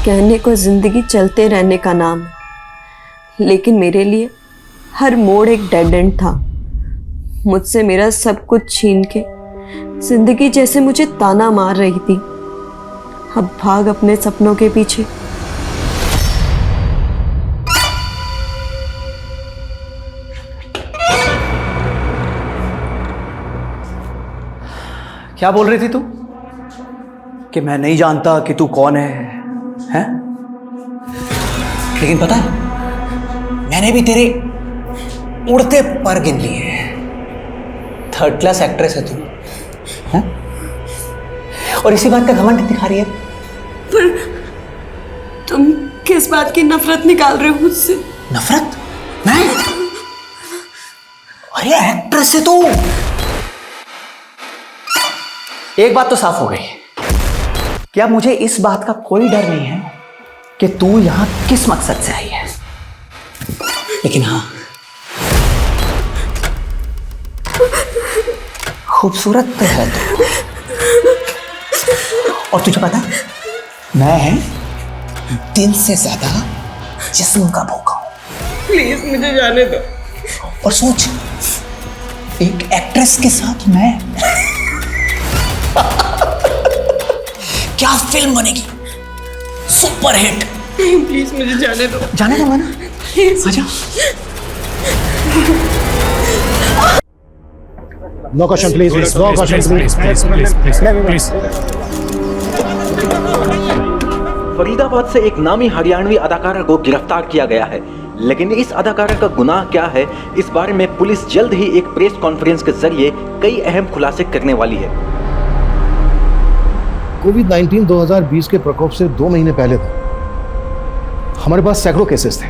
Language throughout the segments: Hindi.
कहने को जिंदगी चलते रहने का नाम है, लेकिन मेरे लिए हर मोड़ एक डेड एंड था। मुझसे मेरा सब कुछ छीन के जिंदगी जैसे मुझे ताना मार रही थी। अब भाग अपने सपनों के पीछे। क्या बोल रही थी तू? कि मैं नहीं जानता कि तू कौन है, हैं? लेकिन पता है, मैंने भी तेरे उड़ते पर गिन लिए हैं। 3rd क्लास एक्ट्रेस है तू, हैं? और इसी बात का घमंड दिखा रही है। पर तुम किस बात की नफरत निकाल रहे हो मुझसे? नफरत? मैं? अरे एक्ट्रेस है तू। एक बात तो साफ हो गई कि अब मुझे इस बात का कोई डर नहीं है कि तू यहां किस मकसद से आई है। लेकिन हां, खूबसूरत तो है तू। और तुझे पता है, मैं दिल से ज्यादा जिस्म का भूखा हूं। प्लीज मुझे जाने दो। और सोच, एक एक्ट्रेस के साथ मैं क्या फिल्म बनेगी, सुपर हिट। प्लीज मुझे जाने दो। जाने दूंगा ना, आजा। No caution, please. No caution, please. Faridabad से एक नामी हरियाणवी अदाकारा को गिरफ्तार किया गया है, लेकिन इस अदाकारा का गुनाह क्या है, इस बारे में पुलिस जल्द ही एक प्रेस कॉन्फ्रेंस के जरिए कई अहम खुलासे करने वाली है। कोविड-19 2020 के प्रकोप से 2 महीने पहले था हमारे पास सैकड़ों केसेस थे।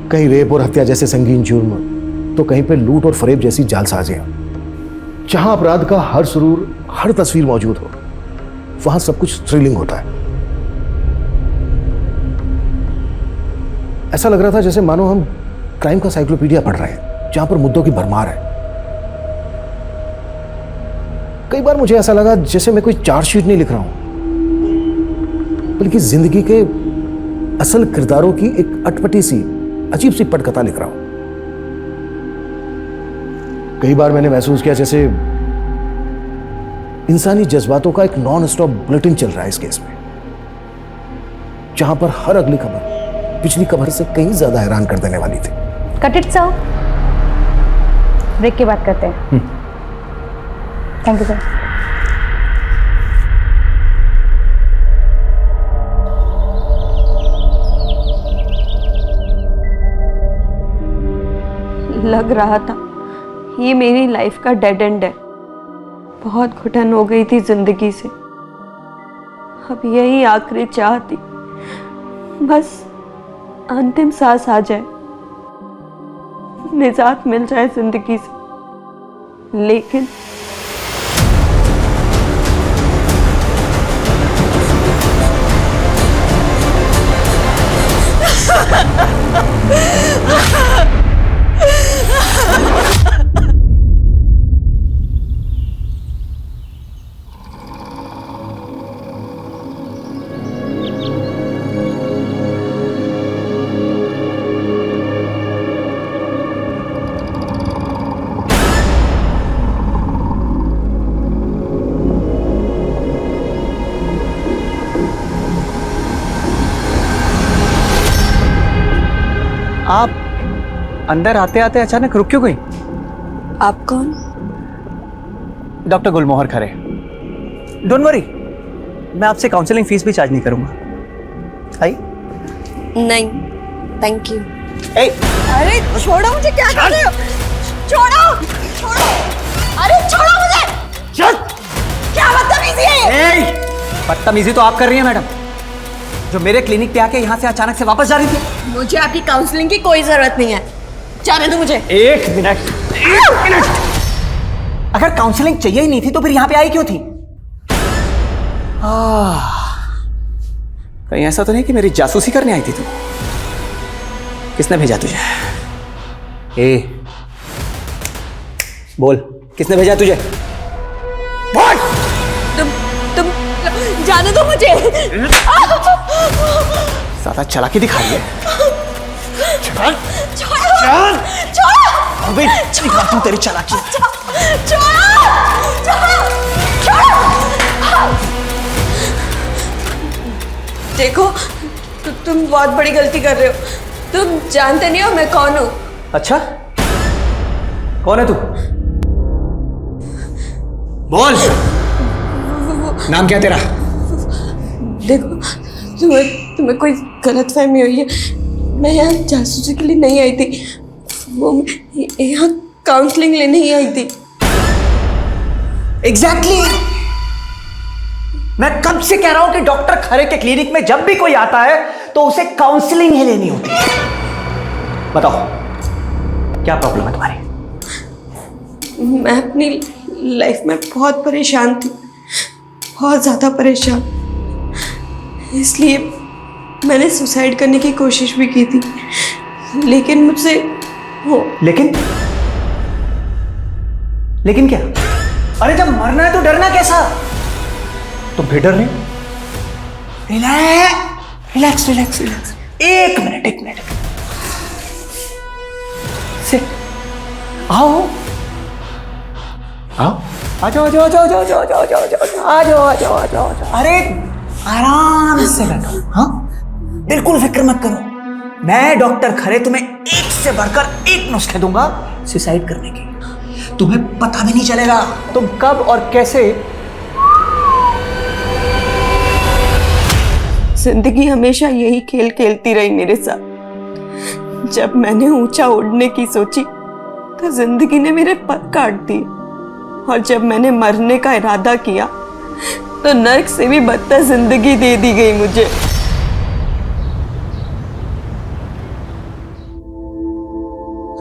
कहीं रेप और हत्या जैसे संगीन जुर्म, तो कहीं पे लूट और फरेब जैसी जालसाजियां। जहां अपराध का हर सुरूर, हर तस्वीर मौजूद हो, वहां सब कुछ थ्रिलिंग होता है। ऐसा लग रहा था जैसे मानो हम क्राइम का साइक्लोपीडिया पढ़ रहे हैं, जहां पर मुद्दों की भरमार है। कई बार मुझे ऐसा लगा जैसे मैं कोई चार्जशीट नहीं लिख रहा हूं, बल्कि जिंदगी के असल किरदारों की एक अटपटी सी, अजीब सी पटकथा लिख रहा हूं। कई बार मैंने महसूस किया जैसे इंसानी जज्बातों का एक नॉन स्टॉप बुलेटिन चल रहा है इस केस में, जहां पर हर अगली खबर पिछली खबर से कहीं ज्यादा हैरान कर देने वाली थी। कट इट सर, ब्रेक के बाद करते हैं। Thank you sir. लग रहा था ये मेरी लाइफ का डेड एंड है। बहुत घुटन हो गई थी जिंदगी से। अब यही आखिरी चाह थी, बस अंतिम सांस आ जाए, निजात मिल जाए जिंदगी से। लेकिन आप अंदर आते आते अचानक रुक क्यों गई? आप कौन? Doctor Gulmohar Khare. Don't worry, मैं आपसे काउंसलिंग फीस भी चार्ज नहीं करूंगा। आई? नहीं, थैंक यू। अरे छोड़ो मुझे, क्या कर रहे हो? छोड़ो, छोड़ो, अरे छोड़ो मुझे। क्या बदतमीजी है ये? बदतमीजी तो आप कर रही हैं मैडम, जो मेरे क्लिनिक पे आके यहाँ से अचानक से वापस जा रही थी। मुझे आपकी काउंसलिंग की कोई जरूरत नहीं है, जाने दो मुझे। एक मिनट। अगर काउंसलिंग चाहिए ही नहीं थी तो फिर यहाँ पे आई क्यों थी? कहीं ऐसा तो नहीं कि मेरी जासूसी करने आई थी तू? किसने भेजा तुझे? बोल, किसने भेजा तुझे? बोल! तुम जाने दो मुझे। ज्यादा चालाकी दिखा रही है। चल छोड़ो छोड़ो अबे दिखाता हूं तेरी चालाकी। देखो तुम बहुत बड़ी गलती कर रहे हो। तुम जानते नहीं हो मैं कौन हूँ। अच्छा कौन है तू? बोल, नाम क्या तेरा? देखो तुम्हें कोई गलतफहमी हुई है। मैं यहाँ जासूसी के लिए नहीं आई थी, वो मैं यहाँ काउंसलिंग लेने ही आई थी। एग्जैक्टली मैं कब से कह रहा हूं कि डॉक्टर खरे के क्लिनिक में जब भी कोई आता है तो उसे काउंसलिंग ही लेनी होती है। बताओ क्या प्रॉब्लम है तुम्हारी? मैं अपनी लाइफ में बहुत परेशान थी, बहुत ज़्यादा परेशान। इसलिए मैंने सुसाइड करने की कोशिश भी की थी, लेकिन मुझसे हो। लेकिन क्या? अरे जब मरना है तो डरना कैसा? तुम फिर डर रहे हो? Relax relax relax. एक मिनट सिट। आओ आओ, आ जाओ। अरे आराम से बैठो। हाँ बिल्कुल फिक्र मत करो। मैं डॉक्टर खरे तुम्हें एक से बढ़कर एक नुस्खे दूंगा सुसाइड करने के। तुम्हें पता भी नहीं चलेगा तुम कब और कैसे। जिंदगी हमेशा यही खेल खेलती रही मेरे साथ। जब मैंने ऊंचा उड़ने की सोची तो जिंदगी ने मेरे पर काट दिए, और जब मैंने मरने का इरादा किया तो नर्क से भी बदतर जिंदगी दे दी गई मुझे।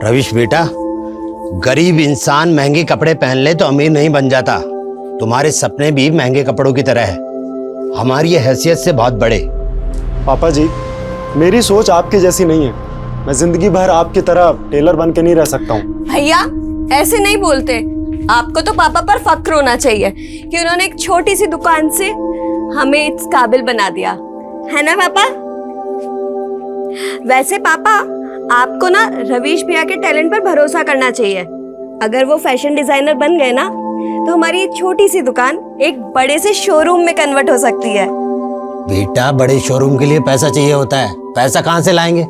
रविश बेटा, गरीब इंसान महंगे कपड़े पहन ले तो अमीर नहीं बन जाता। तुम्हारे सपने भी महंगे कपड़ों की तरह है, हमारी ये हैसियत से बहुत बड़े। पापा जी, मेरी सोच आपकी जैसी नहीं है। मैं जिंदगी भर आपकी तरह टेलर बन के नहीं रह सकता हूँ। भैया ऐसे नहीं बोलते। आपको तो पापा पर फक्र होना चाहिए कि उन्होंने एक छोटी सी दुकान से हमें इस काबिल बना दिया, है ना पापा? वैसे पापा, आपको ना रवीश भैया के टैलेंट पर भरोसा करना चाहिए। अगर वो फैशन डिजाइनर बन गए ना तो हमारी छोटी सी दुकान एक बड़े से शोरूम में कन्वर्ट हो सकती है। बेटा, बड़े शोरूम के लिए पैसा चाहिए होता है, पैसा कहाँ से लाएंगे?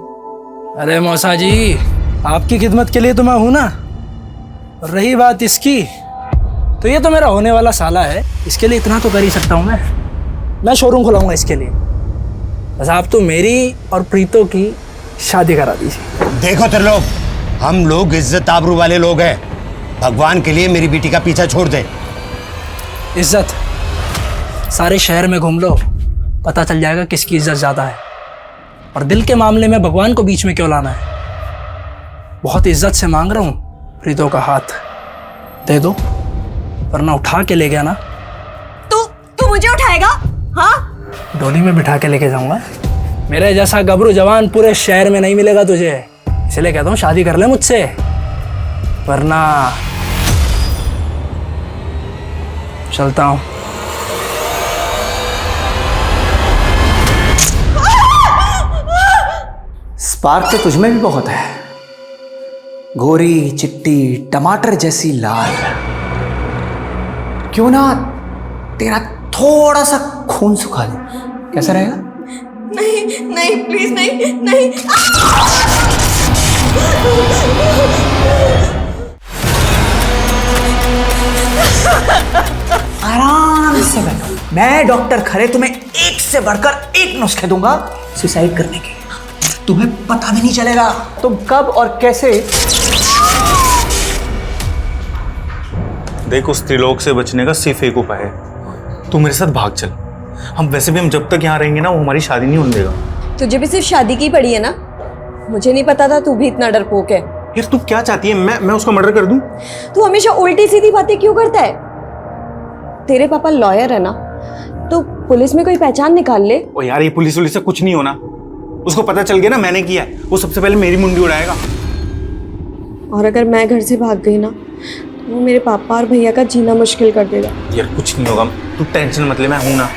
अरे मौसा जी, आपकी खिदमत के लिए तो मैं हूं ना। रही बात इसकी, तो ये तो मेरा होने वाला साला है, इसके लिए इतना तो कर ही सकता हूं मैं शोरूम खुलाऊंगा इसके लिए। बस आप तो मेरी और प्रीतो की शादी करा दीजिए। देखो त्रिलोक, हम लोग इज्जत आबरू वाले लोग हैं। भगवान के लिए मेरी बेटी का पीछा छोड़ दे। इज्जत सारे शहर में घूम लो, पता चल जाएगा किसकी इज्जत ज्यादा है। और दिल के मामले में भगवान को बीच में क्यों लाना है? बहुत इज्जत से मांग रहा हूँ, प्रीतो का हाथ दे दो, वरना उठा के ले गया ना। तू मुझे उठाएगा? हाँ, डोली में बिठा के लेके जाऊंगा। मेरे जैसा गबरू जवान पूरे शहर में नहीं मिलेगा तुझे, इसलिए कहता हूँ शादी कर ले मुझसे, वरना चलता हूँ। स्पार्क तो तुझमें भी बहुत है, गोरी चिट्टी टमाटर जैसी लाल। क्यों ना तेरा थोड़ा सा खून सुखा दूं, कैसा रहेगा? नहीं नहीं प्लीज नहीं नहीं। आराम से बैठो। मैं डॉक्टर खरे तुम्हें एक से बढ़कर एक नुस्खे दूंगा सुसाइड करने के। तुम्हें पता भी नहीं चलेगा तुम कब और कैसे। देख, उस त्रिलोक से बचने का सिर्फ एक उपाय है, तू मेरे साथ भाग चल। हम वैसे भी हम जब तक यहाँ रहेंगे ना, वो हमारी शादी नहीं होने देगा। तुझे भी सिर्फ शादी की पड़ी है ना? मुझे नहीं पता था तू भी इतना डरपोक है। यार तू क्या चाहती है, मैं उसका मर्डर कर दूं? तू हमेशा उल्टी सीधी बातें क्यों करता है? तेरे पापा लॉयर है ना, तो पुलिस में कोई पहचान निकाल ले। ओ यार, ये पुलिस से कुछ नहीं होना। उसको पता चल गया ना मैंने किया है, वो सबसे पहले मेरी मुंडी उड़ाएगा। और अगर मैं घर से भाग गई ना, तो वो मेरे पापा और भैया का जीना मुश्किल कर देगा। यार कुछ नहीं होगा, तू टेंशन मत ले, मैं हूं ना।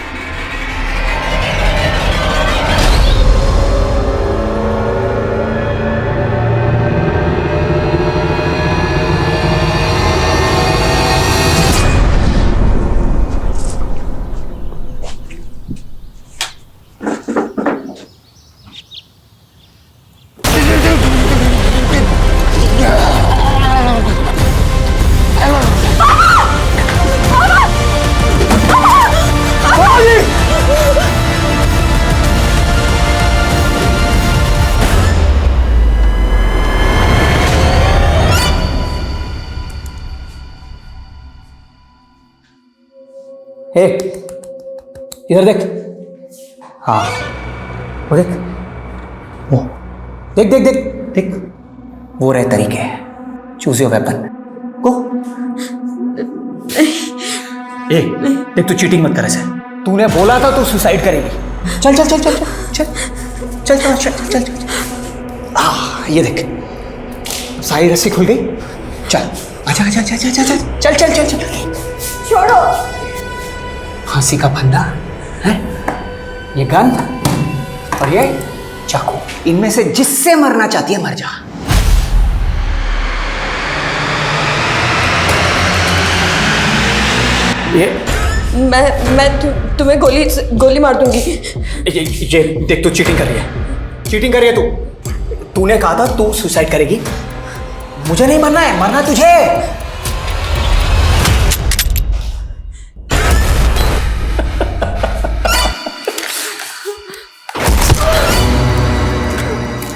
हे, इधर देख। हाँ, वो देख, वो देख देख देख देख, वो रहे तरीके। Choose your weapon. गो। ए, देख तू चीटिंग मत कर ऐसे। तूने बोला था तू सुसाइड करेगी। चल चल चल चल चल चल चल चल चल चल चल। ये देख, सारी रस्सी खुल गई। चल आजा आजा आजा आजा चल चल चल चल चल। छोड़ो। फांसी का फंदा है, ये गन और ये चाकू, इनमें से जिससे मरना चाहती है मर जा। ये तुम्हें गोली मार दूंगी। ये देख, तू चीटिंग कर रही है, चीटिंग कर रही है तू। तूने कहा था तू सुसाइड करेगी। मुझे नहीं मरना है, मरना तुझे।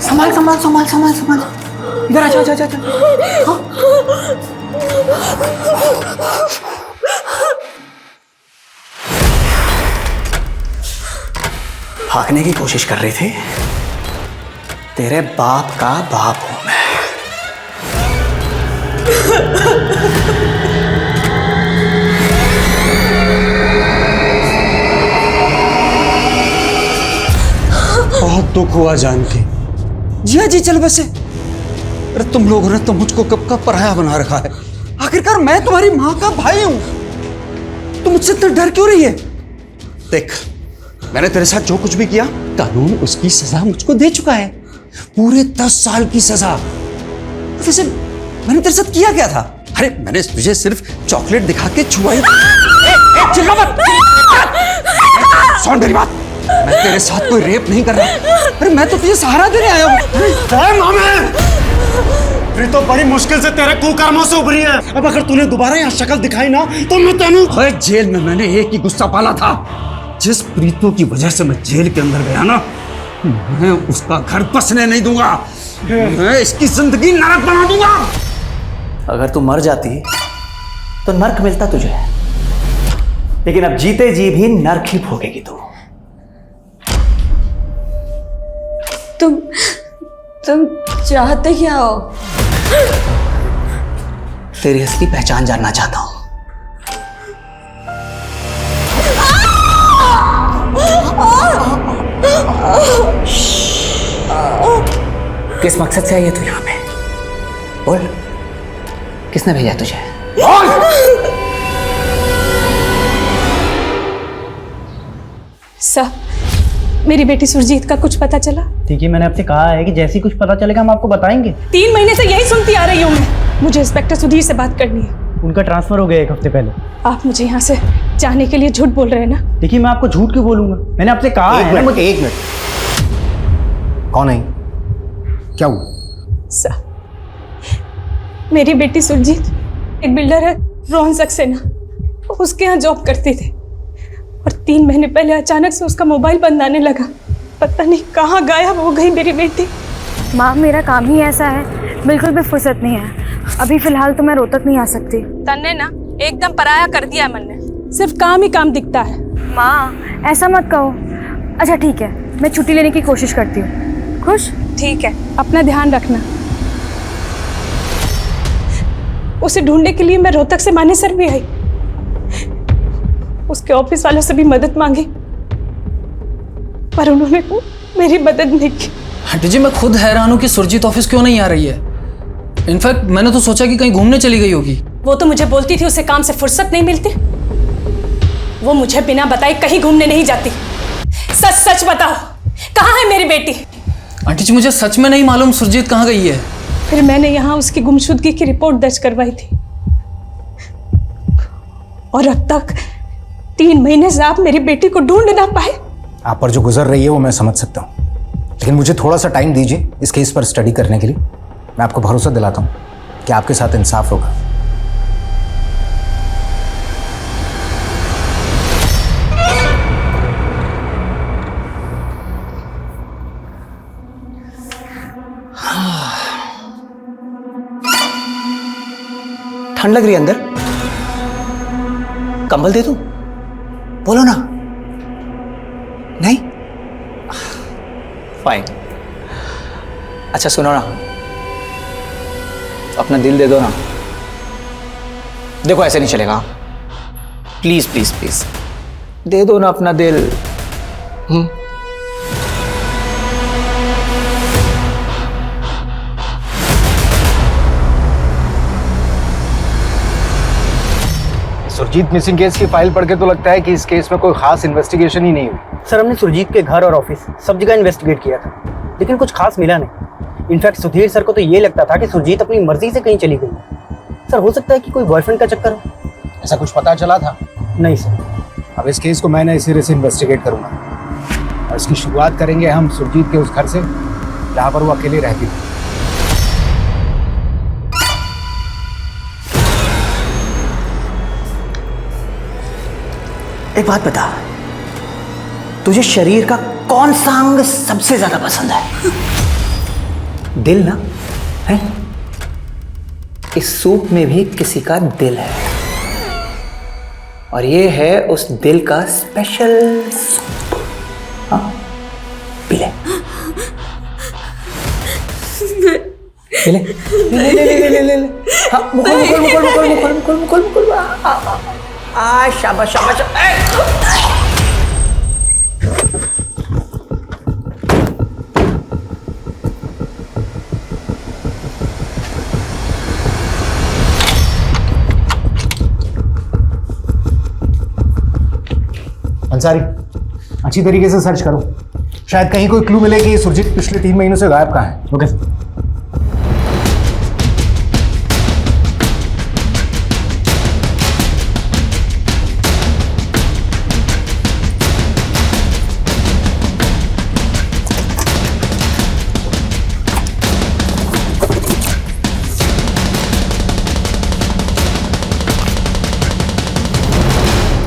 संभाल संभाल संभाल संभाल संभाल, इधर आजा आजा आजा। हाँ? भागने की कोशिश कर रहे थे, तेरे बाप का बाप हूं मैं। बहुत दुख हुआ जान के। जिया जी चल बसे। अरे तुम लोगों ने तो मुझको कब का पराया बना रखा है। आखिरकार मैं तुम्हारी माँ का भाई हूं, तुम मुझसे इतना डर क्यों रही है? देख, मैंने तेरे साथ जो कुछ भी किया, कानून उसकी सजा मुझको दे चुका है, पूरे 10 साल की सजा। वैसे मैंने तेरे साथ किया क्या था? अरे मैंने तुझे सिर्फ चॉकलेट दिखा के छुआई। चिल्ला मत, सुन मेरी बात, मैं तेरे साथ कोई रेप नहीं कर रहा। अरे मैं तो तुझे सहारा देने आया हूँ। तो बड़ी मुश्किल से तेरे कुकर्मों से उभरी है। अब अगर तूने दोबारा यहाँ शक्ल दिखाई ना तो मैं तेनू। जेल में मैंने एक ही गुस्सा पाला था, जिस प्रीतों की वजह से मैं जेल के अंदर गया ना, मैं उसका घर बसने नहीं दूंगा, मैं इसकी जिंदगी नरक बना दूंगा। अगर तू मर जाती तो नर्क मिलता तुझे, लेकिन अब जीते जी भी नर्क ही भोगेगी तू। तुम चाहते क्या हो? तेरी असली पहचान जानना चाहता हूं। किस मकसद से आई है तू यहां पे? बोल, किसने भेजा तुझे? सर, मेरी बेटी सुरजीत का कुछ पता चला? देखिए, मैंने आपसे कहा है कि जैसे ही कुछ पता चलेगा हम आपको बताएंगे। 3 महीने से यही सुनती आ रही हूँ मैं। मुझे इंस्पेक्टर सुधीर से बात करनी है। उनका ट्रांसफर हो गया 1 हफ्ते पहले। आप मुझे यहाँ से जाने के लिए झूठ बोल रहे हैं ना? देखिए, मैं आपको झूठ क्यों बोलूंगा, मैंने आपसे कहा है। एक मिनट, कौन है? क्या हुआ? सर, मेरी बेटी सुरजीत एक बिल्डर है रोहन सक्सेना, उसके यहाँ जॉब करती थी और 3 महीने पहले अचानक से उसका मोबाइल बंद आने लगा। पता नहीं कहाँ गायब हो गई मेरी बेटी। माँ, मेरा काम ही ऐसा है, बिल्कुल भी फुर्सत नहीं है। अभी फिलहाल तो मैं रोहतक नहीं आ सकती। तन्ने ना एकदम पराया कर दिया मन ने, सिर्फ काम ही काम दिखता है। माँ, ऐसा मत कहो। अच्छा ठीक है, मैं छुट्टी लेने की कोशिश करती हूँ। खुश? ठीक है, अपना ध्यान रखना। उसे ढूंढने के लिए मैं रोहतक से मानेसर भी आई, उसके ऑफिस वालों से भी मदद मांगी, पर उन्होंने मेरी मदद नहीं की। आंटी जी, मैं खुद हैरान हूँ कि सुरजीत ऑफिस क्यों नहीं आ रही है। इनफैक्ट मैंने तो सोचा कि कहीं घूमने चली गई होगी। वो तो मुझे बोलती थी उसे काम से फुर्सत नहीं मिलती। वो मुझे बिना बताए कहीं घूमने नहीं जाती। सच सच बताओ, कहाँ है मेरी बेटी? आंटी जी, मुझे सच में नहीं मालूम सुरजीत कहाँ गई है। फिर मैंने यहाँ उसकी गुमशुदगी की रिपोर्ट दर्ज करवाई थी और अब तक 3 महीने से आप मेरी बेटी को ढूंढ ना पाए। आप पर जो गुजर रही है वो मैं समझ सकता हूँ, लेकिन मुझे थोड़ा सा टाइम दीजिए इस केस पर स्टडी करने के लिए। मैं आपको भरोसा दिलाता हूँ कि आपके साथ इंसाफ होगा। ठंड लग रही है अंदर, कंबल दे दूं? बोलो ना। नहीं? फाइन। अच्छा सुनो ना, अपना दिल दे दो ना। देखो ऐसे नहीं चलेगा, प्लीज प्लीज प्लीज दे दो ना अपना दिल। सुरजीत मिसिंग केस की फाइल पढ़ के तो लगता है कि इस केस में कोई खास इन्वेस्टिगेशन ही नहीं हुई। सर हमने सुरजीत के घर और ऑफिस सब जगह इन्वेस्टिगेट किया था, लेकिन कुछ खास मिला नहीं। इनफैक्ट सुधीर सर को तो ये लगता था कि सुरजीत अपनी मर्जी से कहीं चली गई। सर हो सकता है कि कोई बॉयफ्रेंड का चक्कर हो। ऐसा कुछ पता चला था? नहीं सर। अब इस केस को मैं नए सिरे से इन्वेस्टिगेट करूंगा और इसकी शुरुआत करेंगे हम सुरजीत के उस घर से जहां पर वो अकेले रहती थी। एक बात बता, तुझे शरीर का कौन सा अंग सबसे ज्यादा पसंद है? दिल ना है? इस सूप में भी किसी का दिल है और ये है उस दिल का स्पेशल सूप। हाँ पी ले, पी ले, ले ले ले ले ले ले। हाँ मुकुल मुकुल मुकुल मुकुल मुकुल मुकुल मुकुल मुकुल। शाबाश शाबाश। अंसारी, अच्छी तरीके से सर्च करो, शायद कहीं कोई क्लू मिले कि सुरजीत पिछले 3 महीनों से गायब कहाँ है। Okay sir.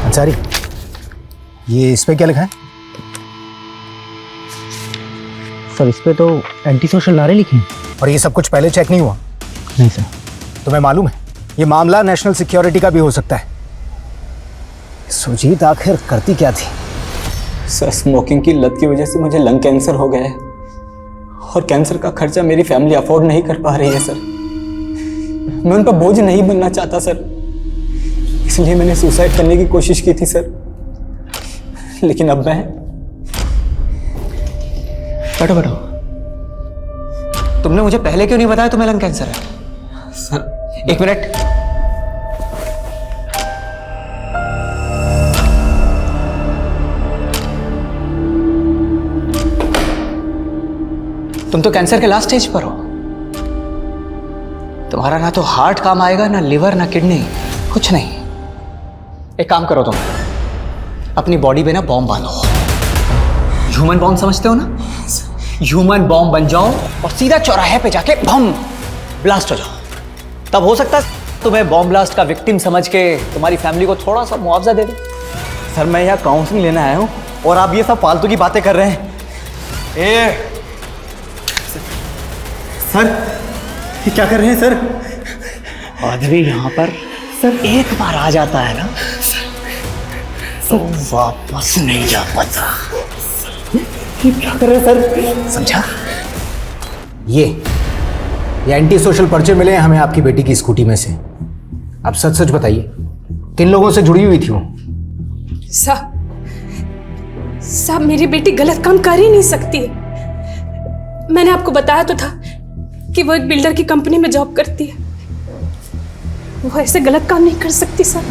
अंसारी, ये इस पे क्या लिखा है? सर इस पे तो एंटी सोशल नारे लिखे हैं। और ये सब कुछ पहले चेक नहीं हुआ? नहीं सर। तुम्हें मालूम है ये मामला नेशनल सिक्योरिटी का भी हो सकता है। सुरजीत आखिर करती क्या थी? सर स्मोकिंग की लत की वजह से मुझे लंग कैंसर हो गया है और कैंसर का खर्चा मेरी फैमिली अफोर्ड नहीं कर पा रही है सर। मैं उन पर बोझ नहीं बनना चाहता सर, इसलिए मैंने सुसाइड करने की कोशिश की थी सर। लेकिन अब मैं बैठो बैठो, तुमने मुझे पहले क्यों नहीं बताया तुम्हें लंग कैंसर है? Sir 1 minute. तुम तो कैंसर के लास्ट स्टेज पर हो। तुम्हारा ना तो हार्ट काम आएगा, ना लिवर, ना किडनी, कुछ नहीं। एक काम करो, तुम अपनी बॉडी पे ना बॉम्ब बांधो। ह्यूमन बॉम्ब समझते हो ना? ह्यूमन बॉम्ब बन जाओ और सीधा चौराहे पे जाके बम ब्लास्ट हो जाओ। तब हो सकता है तुम्हें बॉम्ब ब्लास्ट का विक्टिम समझ के तुम्हारी फैमिली को थोड़ा सा मुआवजा दे दे। सर मैं यहाँ काउंसलिंग लेने आया हूँ और आप ये सब फालतू की बातें कर रहे हैं। सर ये क्या कर रहे हैं सर? आदमी यहाँ पर सर एक बार आ जाता है ना तो वापस नहीं जा पाता। ये क्या कर रहे हैं सर? समझा? ये एंटी सोशल पर्चे मिले हैं हमें आपकी बेटी की स्कूटी में से। आप सच सच बताइए, किन लोगों से जुड़ी हुई थी वो? साहब मेरी बेटी गलत काम कर ही नहीं सकती। मैंने आपको बताया तो था कि वो एक बिल्डर की कंपनी में जॉब करती है। वो ऐसे गलत काम नहीं कर सकती सर।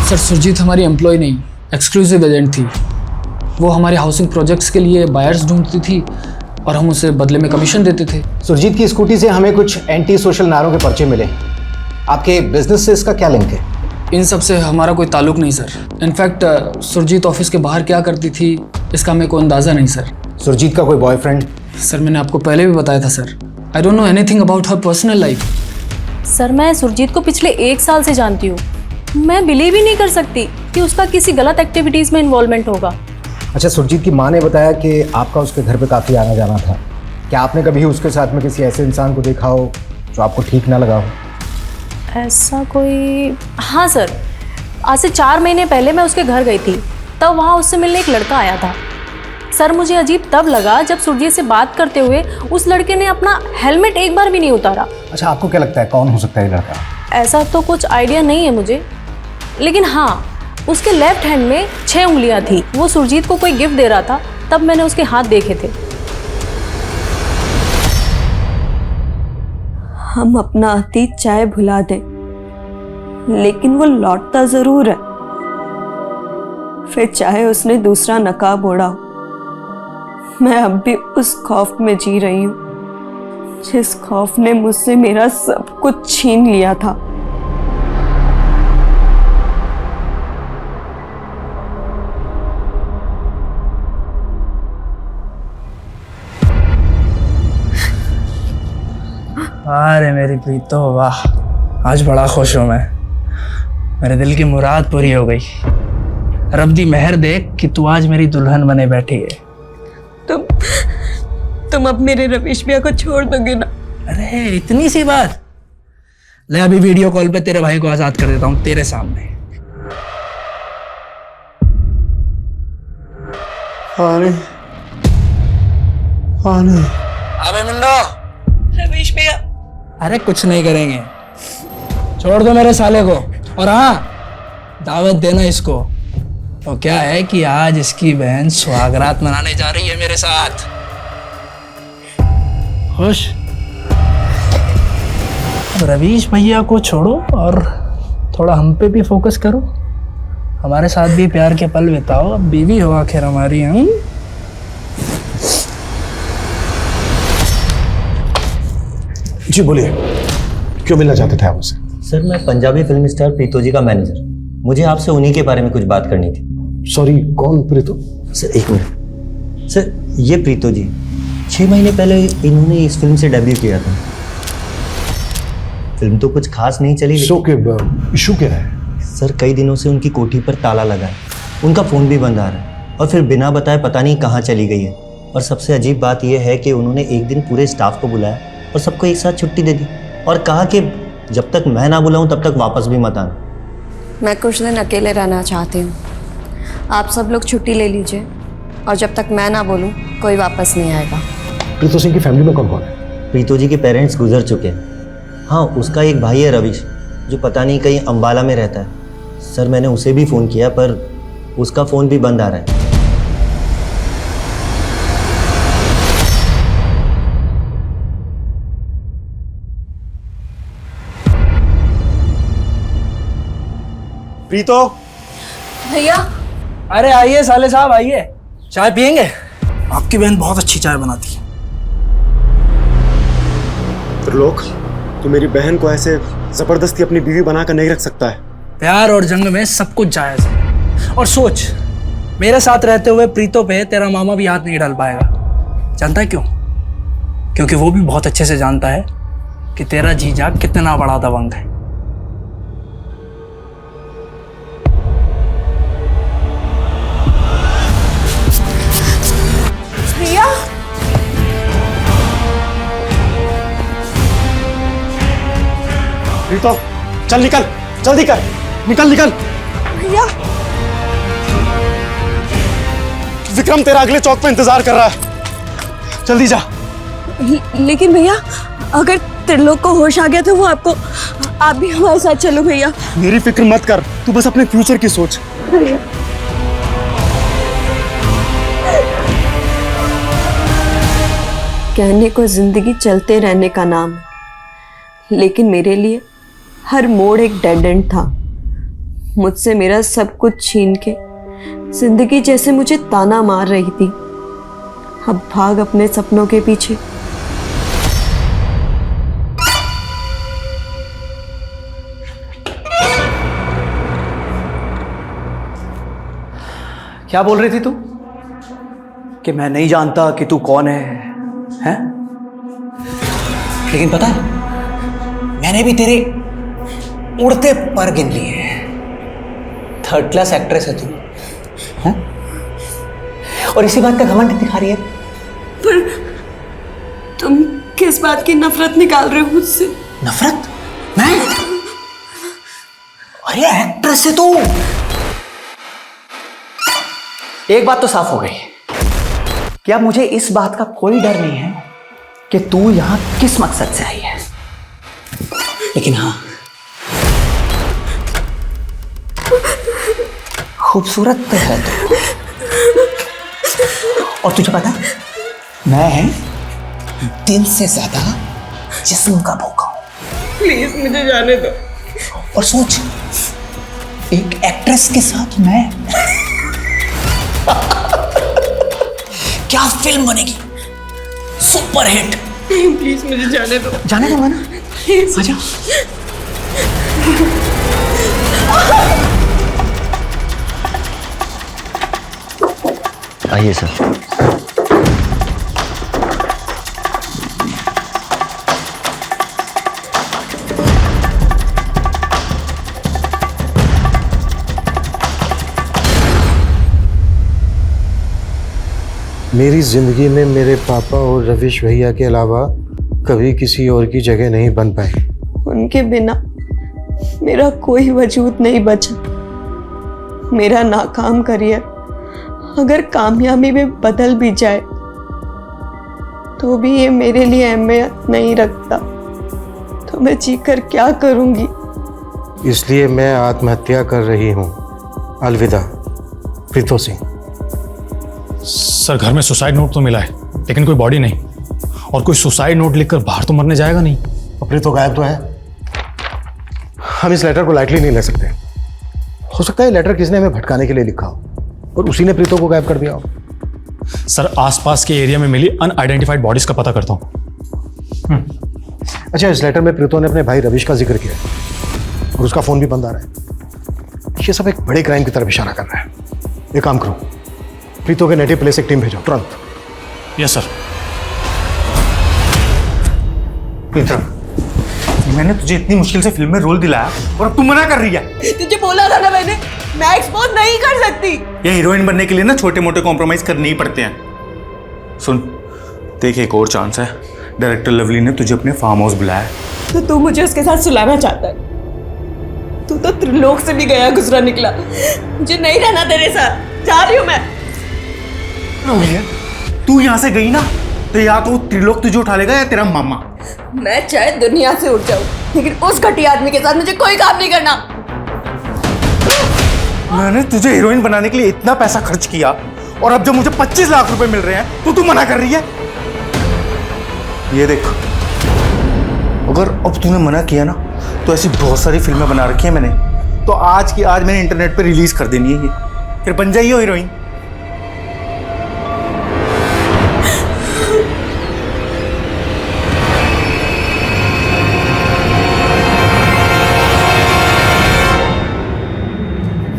सर सुरजीत हमारी एम्प्लॉय नहीं, एक्सक्लूसिव एजेंट थी। वो हमारे हाउसिंग प्रोजेक्ट्स के लिए बायर्स ढूंढती थी और हम उसे बदले में कमीशन देते थे। सुरजीत की स्कूटी से हमें कुछ एंटी सोशल नारों के पर्चे मिले। आपके बिजनेस से इसका क्या लिंक है? इन सब से हमारा कोई ताल्लुक नहीं सर। इनफैक्ट सुरजीत ऑफिस के बाहर क्या करती थी इसका हमें कोई अंदाज़ा नहीं सर। सुरजीत का कोई बॉयफ्रेंड? सर मैंने आपको पहले भी बताया था sir, I don't know anything about her personal life. Sir मैं सुरजीत को पिछले 1 साल से जानती हूँ। मैं बिलीव ही नहीं कर सकती कि उसका किसी गलत एक्टिविटीज़ में इन्वॉल्वमेंट होगा। अच्छा, सुरजीत की माँ ने बताया कि आपका उसके घर पे काफ़ी आना जाना था। क्या आपने कभी उसके साथ में किसी ऐसे इंसान को देखा हो जो आपको ठीक ना लगा हो? ऐसा कोई, हाँ सर, आज से 4 महीने पहले मैं उसके घर गई थी, तब वहाँ उससे मिलने एक लड़का आया था। सर मुझे अजीब तब लगा जब सुरजीत से बात करते हुए उस लड़के ने अपना हेलमेट एक बार भी नहीं उतारा। अच्छा, आपको क्या लगता है कौन हो सकता है ये लड़का? ऐसा तो कुछ आइडिया नहीं है मुझे, लेकिन हाँ, उसके लेफ्ट हैंड में 6 उंगलियां थी। वो सुरजीत को कोई गिफ्ट दे रहा था, तब मैंने उसके हाथ देखे थे। हम अपना अतीत चाहे भुला दें, लेकिन वो लौटता जरूर है। फिर चाहे उसने दूसरा नकाब ओढ़ा हो, मैं अब भी उस खौफ में जी रही हूँ जिस खौफ ने मुझसे मेरा सब कुछ छीन लिया था। अरे मेरी प्रीतो, वाह, आज बड़ा खुश हूँ मैं। मेरे दिल की मुराद पूरी हो गई। रब दी मेहर देख कि तू आज मेरी दुल्हन बने बैठी है। तुम अब मेरे रवीश भैया को छोड़ दोगे ना? अरे इतनी सी बात। ले अभी वीडियो कॉल पे तेरे भाई को आजाद कर देता हूँ तेरे सामने। अबे मिंडो, रवीश भैया। अरे कुछ नहीं करेंगे, छोड़ दो मेरे साले को। और हाँ, दावत देना इसको। तो क्या है कि आज इसकी बहन सुहागरात मनाने जा रही है मेरे साथ। खुश? अब रवीश भैया को छोड़ो और थोड़ा हम पे भी फोकस करो। हमारे साथ भी प्यार के पल बिताओ। अब बीवी हो आखिर हमारी। हम जी बोलिए, क्यों मिलना चाहते थे आप मुझसे? सर मैं पंजाबी फिल्म स्टार प्रीतो जी का मैनेजर। मुझे आपसे उन्हीं के बारे में कुछ बात करनी थी। सॉरी, कौन प्रीतो? Sir 1 minute. सर ये प्रीतो जी 6 महीने पहले इन्होंने इस फिल्म से डेब्यू किया था। फिल्म तो कुछ खास नहीं चली। इशू क्या है? सर कई दिनों से उनकी कोठी पर ताला लगा है, उनका फ़ोन भी बंद आ रहा है और फिर बिना बताए पता नहीं कहाँ चली गई है। और सबसे अजीब बात यह है कि उन्होंने एक दिन पूरे स्टाफ को बुलाया और सबको एक साथ छुट्टी दे दी और कहा कि जब तक मैं ना बुलाऊं तब तक वापस भी मत आना। मैं कुछ दिन अकेले रहना चाहती हूँ। आप सब लोग छुट्टी ले लीजिए और जब तक मैं ना बोलूँ कोई वापस नहीं आएगा। प्रीतो सिंह की फैमिली में कौन कौन है? प्रीतो जी के पेरेंट्स गुजर चुके हैं। हाँ, उसका एक भाई है रवीश, जो पता नहीं कहीं अंबाला में रहता है। सर मैंने उसे भी फ़ोन किया पर उसका फ़ोन भी बंद आ रहा है। प्रीतो भैया। अरे आइए साले साहब, आइए, चाय पियेंगे? आपकी बहन बहुत अच्छी चाय बनाती है। त्रिलोक, तू मेरी बहन को ऐसे जबरदस्ती अपनी बीवी बनाकर नहीं रख सकता है। प्यार और जंग में सब कुछ जायज है। और सोच, मेरे साथ रहते हुए प्रीतो पे तेरा मामा भी हाथ नहीं डाल पाएगा। जानता है क्यों? क्योंकि वो भी बहुत अच्छे से जानता है कि तेरा जीजा कितना बड़ा दबंग है। भैया। प्रीतो चल, निकल, जल्दी कर, निकल निकल। भैया। विक्रम तेरा अगले चौक पे इंतजार कर रहा है, जल्दी जा। लेकिन भैया, अगर त्रिलोक को होश आ गया तो वो आप भी हमारे साथ चलो भैया। मेरी फिक्र मत कर, तू बस अपने फ्यूचर की सोच। कहने को जिंदगी चलते रहने का नाम है, लेकिन मेरे लिए हर मोड़ एक डेड एंड था। मुझसे मेरा सब कुछ छीन के जिंदगी जैसे मुझे ताना मार रही थी। अब भाग अपने सपनों के पीछे। क्या बोल रही थी तू? कि मैं नहीं जानता कि तू कौन है? हैं? लेकिन पता है, मैंने भी तेरे उड़ते पर गिन लिए। 3rd क्लास एक्ट्रेस है तू, हैं? और इसी बात का घमंड दिखा रही है। पर तुम किस बात की नफरत निकाल रहे हो मुझसे? नफरत? मैं? अरे एक्ट्रेस है तू। एक बात तो साफ हो गई, क्या मुझे इस बात का कोई डर नहीं है कि तू यहां किस मकसद से आई है। लेकिन हाँ, खूबसूरत तो है तू। और तुझे पता, मैं दिल से ज्यादा जिस्म का भूखा हूं। प्लीज मुझे जाने दो। और सोच, एक एक्ट्रेस के साथ मैं क्या फिल्म बनेगी, सुपर हिट। नहीं प्लीज मुझे जाने दो। जाने दो ना, आजा। आइए सर। मेरी जिंदगी में मेरे पापा और रविश भैया के अलावा कभी किसी और की जगह नहीं बन पाई। उनके बिना मेरा कोई वजूद नहीं बचा। मेरा नाकाम करियर अगर कामयाबी में बदल भी जाए तो भी ये मेरे लिए अहमियत नहीं रखता। तो मैं जीकर क्या करूंगी? इसलिए मैं आत्महत्या कर रही हूँ। अलविदा प्रीतो सिंह। सर घर में सुसाइड नोट तो मिला है, लेकिन कोई बॉडी नहीं। और कोई सुसाइड नोट लिखकर बाहर तो मरने जाएगा नहीं। प्रीतो गायब तो है। हम इस लेटर को लाइटली नहीं ले सकते। हो सकता है लेटर किसने हमें भटकाने के लिए लिखा हो और उसी ने प्रीतो को गायब कर दिया हो। सर आसपास के एरिया में मिली अनआइडेंटिफाइड बॉडीज का पता करता हूँ। अच्छा, इस लेटर में प्रीतो ने अपने भाई रविश का जिक्र किया है और उसका फोन भी बंद आ रहा है। ये सब एक बड़े क्राइम की तरफ इशारा कर रहा है। एक काम करो, प्रीतो के नेटिव प्लेस एक टीम भेजो तुरंत। Yes sir. प्रीतम, मैंने तुझे इतनी मुश्किल से फिल्म में रोल दिलाया और अब तू मना कर रही है। तुझे बोला था ना मैंने, मैं एक्सपोज नहीं कर सकती। ये हीरोइन बनने के लिए ना छोटे मोटे कॉम्प्रोमाइज करने ही पड़ते हैं। सुन, देख एक और चांस है। डायरेक्टर लवली ने तुझे अपने फार्म हाउस बुलाया है। तो तू मुझे उसके साथ सुलाना चाहता है? तू तो त्रिलोक से भी गया गुजरा निकला। मुझे नहीं रहना तेरे साथ, जा रही हूं मैं। तू यहाँ से गई ना तो या तो त्रिलोक तुझे उठा लेगा या तेरा मामा। मैं चाहे दुनिया से उठ जाऊं, लेकिन उस घटिया आदमी के साथ मुझे कोई काम नहीं करना। मैंने तुझे हीरोइन बनाने के लिए इतना पैसा खर्च किया और अब जब मुझे 25 लाख रुपए मिल रहे हैं तो तू मना कर रही है। ये देख, अगर अब तूने मना किया ना तो ऐसी बहुत सारी फिल्में बना रखी है मैंने, तो आज की आज मैंने इंटरनेट पे रिलीज कर देनी है। ये फिर बन जाइए हीरोइन।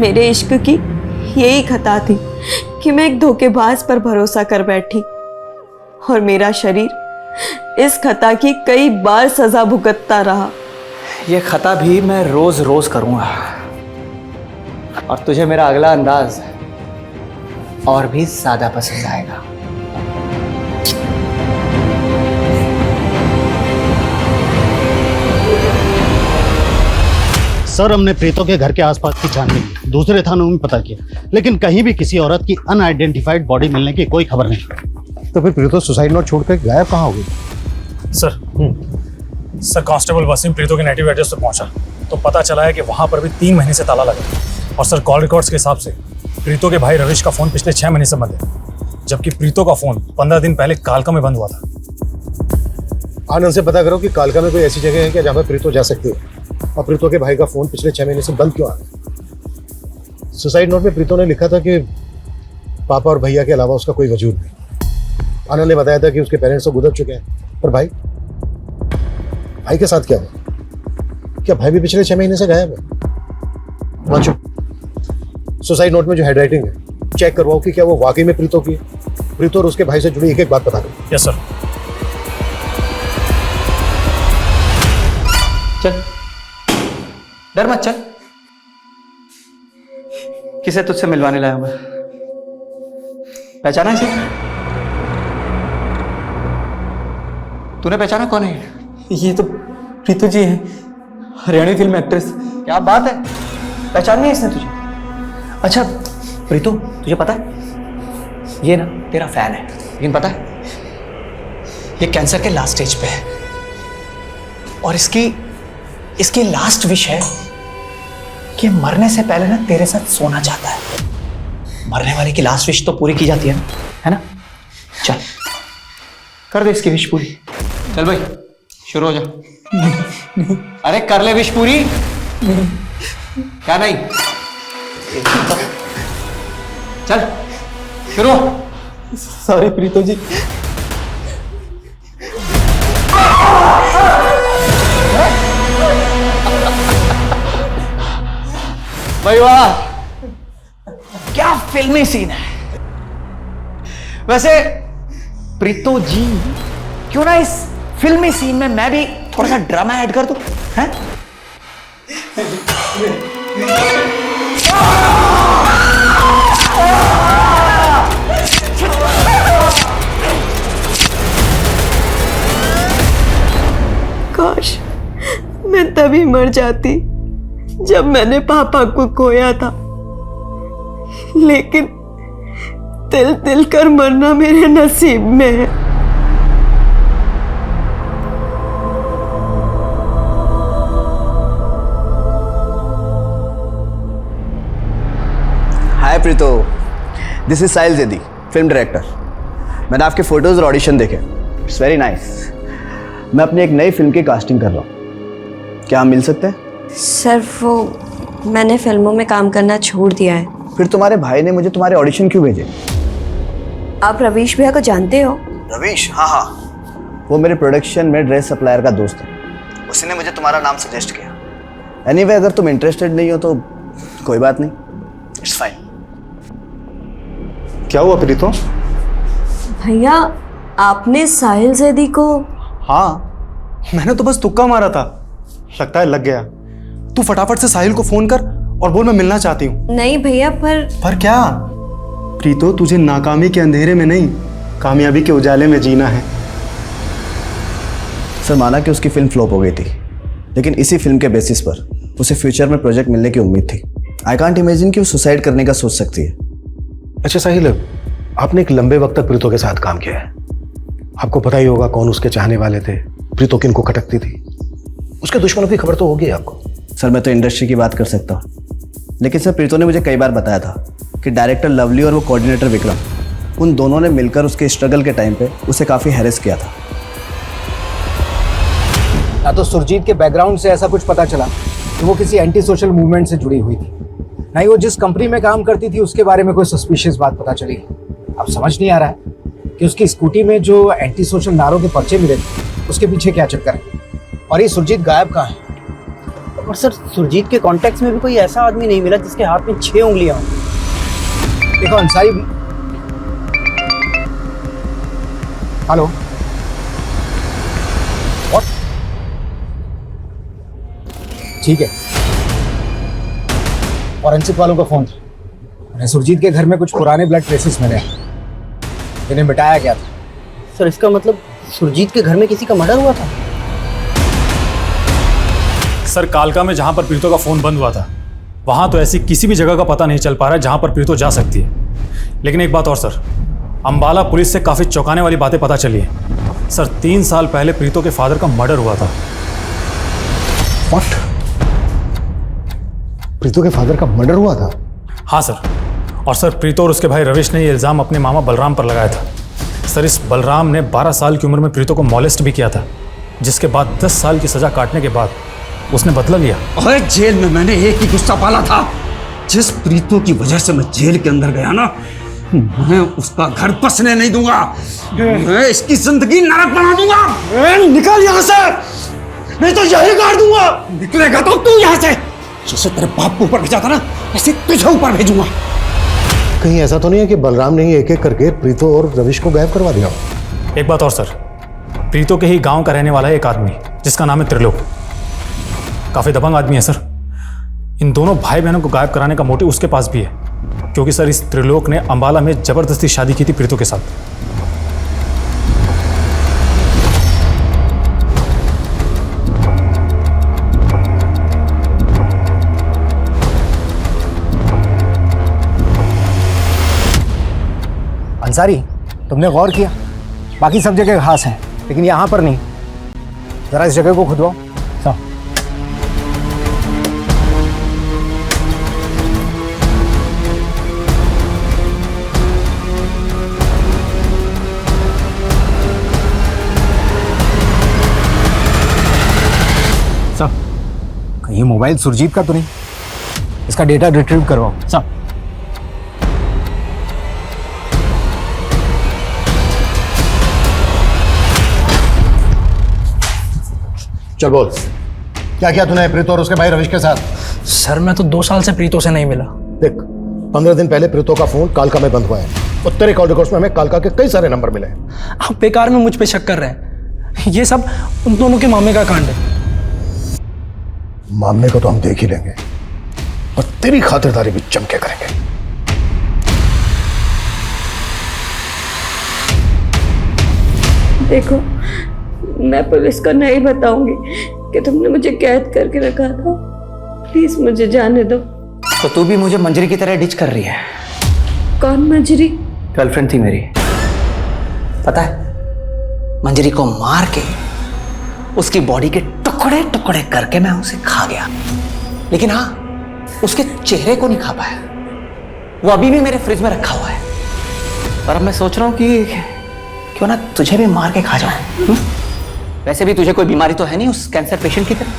मेरे इश्क की यही खता थी कि मैं एक धोखेबाज पर भरोसा कर बैठी और मेरा शरीर इस खता की कई बार सजा भुगतता रहा। ये खता भी मैं रोज रोज करूंगा और तुझे मेरा अगला अंदाज और भी ज्यादा पसंद आएगा। सर हमने प्रीतो के घर के आसपास की छानबीन की, दूसरे थानों में पता किया, लेकिन कहीं भी किसी औरत की अनआइडेंटिफाइड बॉडी मिलने की कोई खबर नहीं। तो फिर प्रीतो सुसाइड नोट छोड़कर गायब कहाँ हो गई? सर कांस्टेबल वसीम प्रीतो के नेटिव एड्रेस पर पहुंचा तो पता चला है कि वहां पर भी 3 महीने से ताला लगा है। और सर कॉल रिकॉर्ड्स के हिसाब से प्रीतो के भाई रविश का फोन पिछले 6 महीने से बंद है, जबकि प्रीतो का फोन 15 दिन पहले कालका में बंद हुआ था। आनंद से पता करो कि कालका में कोई ऐसी जगह है क्या जहाँ पर प्रीतो जा सकती है, और प्रीतो के भाई का फोन पिछले 6 महीने से बंद क्यों आ रहा है? सुसाइड नोट में प्रीतो ने लिखा था कि पापा और भैया के अलावा उसका कोई वजूद नहीं। आनंद ने बताया था कि उसके पेरेंट्स तो गुजर चुके हैं, पर भाई के साथ क्या हुआ? क्या भाई भी पिछले 6 महीने से गायब है? वांचो, सुसाइड नोट में जो हैंडराइटिंग है चेक करवाओ कि क्या वो वाकई में प्रीतो की है। प्रीतो और उसके भाई से जुड़ी एक एक बात बता दो। Yes sir. चल, डर मत, चल। किसे तुझसे मिलवाने लाया मैं? पहचाना इसे? तूने पहचाना कौन है? ये तो प्रीतु जी हैं, हरियाणवी फिल्म एक्ट्रेस। क्या बात है, पहचान नहीं इसने तुझे? अच्छा प्रीतु, तुझे पता है ये ना तेरा फैन है, लेकिन पता है ये कैंसर के लास्ट स्टेज पे है और इसकी लास्ट विश है कि मरने से पहले ना तेरे साथ सोना चाहता है। मरने वाले की लास्ट विश तो पूरी की जाती है ना? चल कर दे इसकी विश पूरी। चल भाई शुरू हो जा। अरे कर ले विश पूरी। क्या नहीं? चल शुरू। सॉरी प्रीतु जी। भाई वाह, क्या फिल्मी सीन है। वैसे प्रीतो जी, क्यों ना इस फिल्मी सीन में मैं भी थोड़ा सा ड्रामा ऐड कर दूं, हैं? काश मैं तभी मर जाती जब मैंने पापा को खोया था, लेकिन तिल तिल कर मरना मेरे नसीब में है। Hi Preeto, this is Sahil Zaidi, film director. मैंने आपके फोटोज और ऑडिशन देखे, इट्स वेरी नाइस। मैं अपनी एक नई फिल्म की कास्टिंग कर रहा हूँ, क्या हम मिल सकते हैं? सर वो मैंने फिल्मों में काम करना छोड़ दिया है। फिर तुम्हारे भाई ने मुझे तुम्हारे ऑडिशन क्यों भेजे? आप रवीश भैया को जानते हो? रवीश? हाँ, वो मेरे प्रोडक्शन में ड्रेस सप्लायर का दोस्त है, उसने मुझे तुम्हारा नाम सजेस्ट किया। एनीवे, अगर तुम इंटरेस्टेड नहीं हो तो कोई बात नहीं, इट्स फाइन। क्या हुआ प्रीतो? भैया आपने साहिल जैदी को? हाँ, मैंने तो बस तुक्का मारा था, लगता है लग गया। तू फटाफट से साहिल को फोन कर और बोल मैं मिलना चाहती हूँ। नहीं भैया, पर क्या? प्रीतो, तुझे नाकामी के अंधेरे में नहीं, कामयाबी के उजाले में जीना है। सर, माना कि उसकी फिल्म फ्लॉप हो गई थी, लेकिन इसी फिल्म के बेसिस पर उसे फ्यूचर में प्रोजेक्ट मिलने की उम्मीद थी। आई कांट इमेजिन कि वो सुसाइड करने का सोच सकती है। अच्छा साहिल, आपने एक लंबे वक्त तक प्रीतो के साथ काम किया है, आपको पता ही होगा कौन उसके चाहने वाले थे, प्रीतो किन को खटकती थी, उसके दुश्मनों की खबर तो होगी आपको। सर, मैं तो इंडस्ट्री की बात कर सकता हूँ, लेकिन सर प्रीतो ने मुझे कई बार बताया था कि डायरेक्टर लवली और वो कोऑर्डिनेटर विक्रम, उन दोनों ने मिलकर उसके स्ट्रगल के टाइम पे उसे काफ़ी हैरेस किया था। ना तो सुरजीत के बैकग्राउंड से ऐसा कुछ पता चला कि वो किसी एंटी सोशल मूवमेंट से जुड़ी हुई थी, ना ही वो जिस कंपनी में काम करती थी उसके बारे में कोई सस्पिशियस बात पता चली। अब समझ नहीं आ रहा है कि उसकी स्कूटी में जो एंटी सोशल नारों के पर्चे मिले थे उसके पीछे क्या चक्कर है, और ये सुरजीत गायब कहाँ है? और सर, सुरजीत के कॉन्टेक्ट्स में भी कोई ऐसा आदमी नहीं मिला जिसके हाथ में 6 उंगलियां हों। देखो अंसारी भी। Hello, what? ठीक है, फॉरेंसिक वालों का फोन था, उन्हें सुरजीत के घर में कुछ पुराने ब्लड ट्रेसेस मिले, इन्हें मिटाया गया था। सर, इसका मतलब सुरजीत के घर में किसी का मर्डर हुआ था? सर, कालका में जहां पर प्रीतो का फोन बंद हुआ था, वहां तो ऐसी किसी भी जगह का पता नहीं चल पा रहा है जहां पर प्रीतो जा सकती है। लेकिन एक बात और सर, अंबाला पुलिस से काफी चौंकाने वाली बातें पता चली है। सर, 3 साल पहले प्रीतो के फादर का मर्डर हुआ था। व्हाट? प्रीतो के फादर का मर्डर हुआ था? हाँ सर, और सर प्रीतो और उसके भाई रविश ने ये इल्ज़ाम अपने मामा बलराम पर लगाया था। सर, इस बलराम ने 12 साल की उम्र में प्रीतो को मॉलेस्ट भी किया था, जिसके बाद 10 साल की सज़ा काटने के बाद उसने बदला लिया। अरे जेल में मैंने एक ही गुस्सा पाला था, जिस प्रीतो की वजह से मैं जेल के अंदर गया ना, मैं उसका घर बसने नहीं दूंगा, मैं इसकी जिंदगी नरक बना दूंगा। निकल यहाँ से, नहीं तो यही काट दूंगा। निकलेगा तो तू यहाँ से, जैसे तेरे बाप को ऊपर भेजा था ना, ऐसे तुझे ऊपर भेजूंगा। कहीं ऐसा तो नहीं है कि बलराम ने ही एक एक करके प्रीतो और रविश को गायब करवा दिया? एक बात और सर, प्रीतो के ही गांव का रहने वाला है एक आदमी जिसका नाम है त्रिलोक। काफी दबंग आदमी है सर। इन दोनों भाई बहनों को गायब कराने का मोटिव उसके पास भी है, क्योंकि सर इस त्रिलोक ने अंबाला में जबरदस्ती शादी की थी प्रीतो के साथ। अंसारी, तुमने गौर किया बाकी सब जगह घास है लेकिन यहाँ पर नहीं। जरा इस जगह को खुदवाओ। कहीं मोबाइल सुरजीत का तो नहीं? इसका डेटा रिट्रीव करवाओ। चल बोल, क्या किया तूने प्रीतो और उसके भाई रविश के साथ? सर मैं तो 2 साल से प्रीतो से नहीं मिला। देख, 15 दिन पहले प्रीतो का फोन कालका में बंद हुआ है और तेरे कॉल रिकॉर्ड्स में हमें कालका के कई सारे नंबर मिले हैं। आप बेकार में मुझ पे शक कर रहे हैं। ये सब उन दोनों के मामले का कांड है। मामले को तो हम देख ही लेंगे और तेरी खातिरदारी भी जम के करेंगे। देखो, मैं पुलिस को नहीं बताऊंगी कि तुमने मुझे कैद करके रखा था। प्लीज मुझे जाने दो। तो तू भी मुझे मंजरी की तरह डिच कर रही है? कौन मंजरी? गर्लफ्रेंड थी मेरी, पता है? मंजरी को मार के उसकी बॉडी के टुकड़े टुकड़े करके मैं उसे खा गया, लेकिन हाँ, उसके चेहरे को नहीं खा पाया। वो अभी भी मेरे फ्रिज में रखा हुआ है। और अब मैं सोच रहा हूँ कि क्यों ना तुझे भी मार के खा जाऊं। वैसे भी तुझे कोई बीमारी तो है नहीं उस कैंसर पेशेंट की तरह,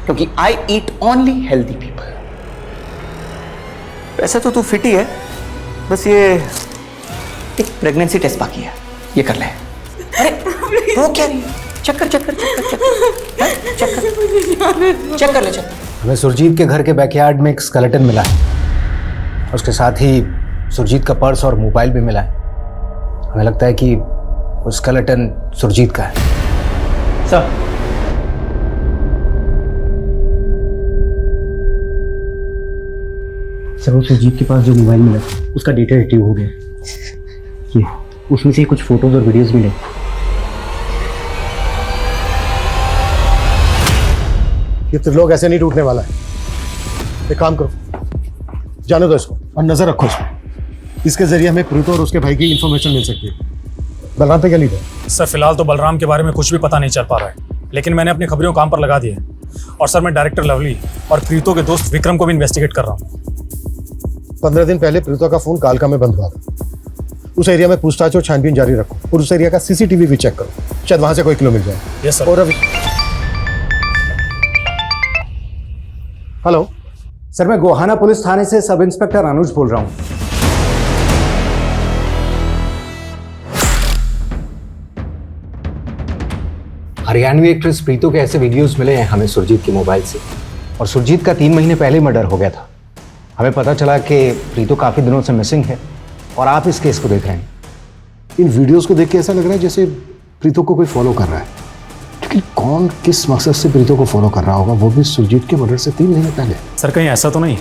क्योंकि आई ईट ओनली हेल्दी पीपल। वैसे तो तू फिट ही है, बस ये एक प्रेगनेंसी टेस्ट बाकी है, ये कर ले। अरे वो क्या रही है? चेक कर चेक कर चेक कर चेक कर चेक कर चेक कर ले चेक। हमें सुरजीत के घर के बैकयार्ड में एक स्केलेटन मिला है। उसके साथ ही सुरजीत का पर्स और मोबाइल भी मिला है। हमें लगता है कि वो स्केलेटन सुरजीत का है। सर, वो सुरजीत के पास जो मोबाइल मिला उसका डेटा रिट्रीव हो गया। ये उसमें से कुछ फोटोज और वीडियोस मिले। ये त्रिलोक ऐसे नहीं टूटने वाला है। एक काम करो, जाने दो इसको और नजर रखो इसमें। इसके जरिए हमें प्रीतो और उसके भाई की इंफॉर्मेशन मिल सकती है। बलराम पे क्या लीड है? सर फिलहाल तो बलराम के बारे में कुछ भी पता नहीं चल पा रहा है, लेकिन मैंने अपनी खबरों काम पर लगा दिए। और सर मैं डायरेक्टर लवली और प्रीतो के दोस्त विक्रम को भी इन्वेस्टिगेट कर रहा हूँ। 15 दिन पहले प्रीतो का फोन कालका में बंद हुआ था। उस एरिया में पूछताछ और छानबीन जारी रखो और उस एरिया का सीसीटीवी भी चेक करो, शायद वहां से कोई क्लू मिल जाए। Yes sir. और अभी हेलो सर, मैं गोहाना पुलिस थाने से सब इंस्पेक्टर अनुज बोल रहा हूं। हरियाणवी एक्ट्रेस प्रीतो के ऐसे वीडियोस मिले हैं हमें सुरजीत के मोबाइल से, और सुरजीत का 3 महीने पहले मर्डर हो गया था। हमें पता चला कि प्रीतो काफी दिनों से मिसिंग है और आप इस केस को देख रहे हैं। इन वीडियोस को देख के ऐसा लग रहा है जैसे प्रीतो को कोई फॉलो कर रहा है, लेकिन कौन किस मकसद से प्रीतो को फॉलो कर रहा होगा, वो भी सुरजीत के मर्डर से 3 महीने पहले। सर कहीं ऐसा तो नहीं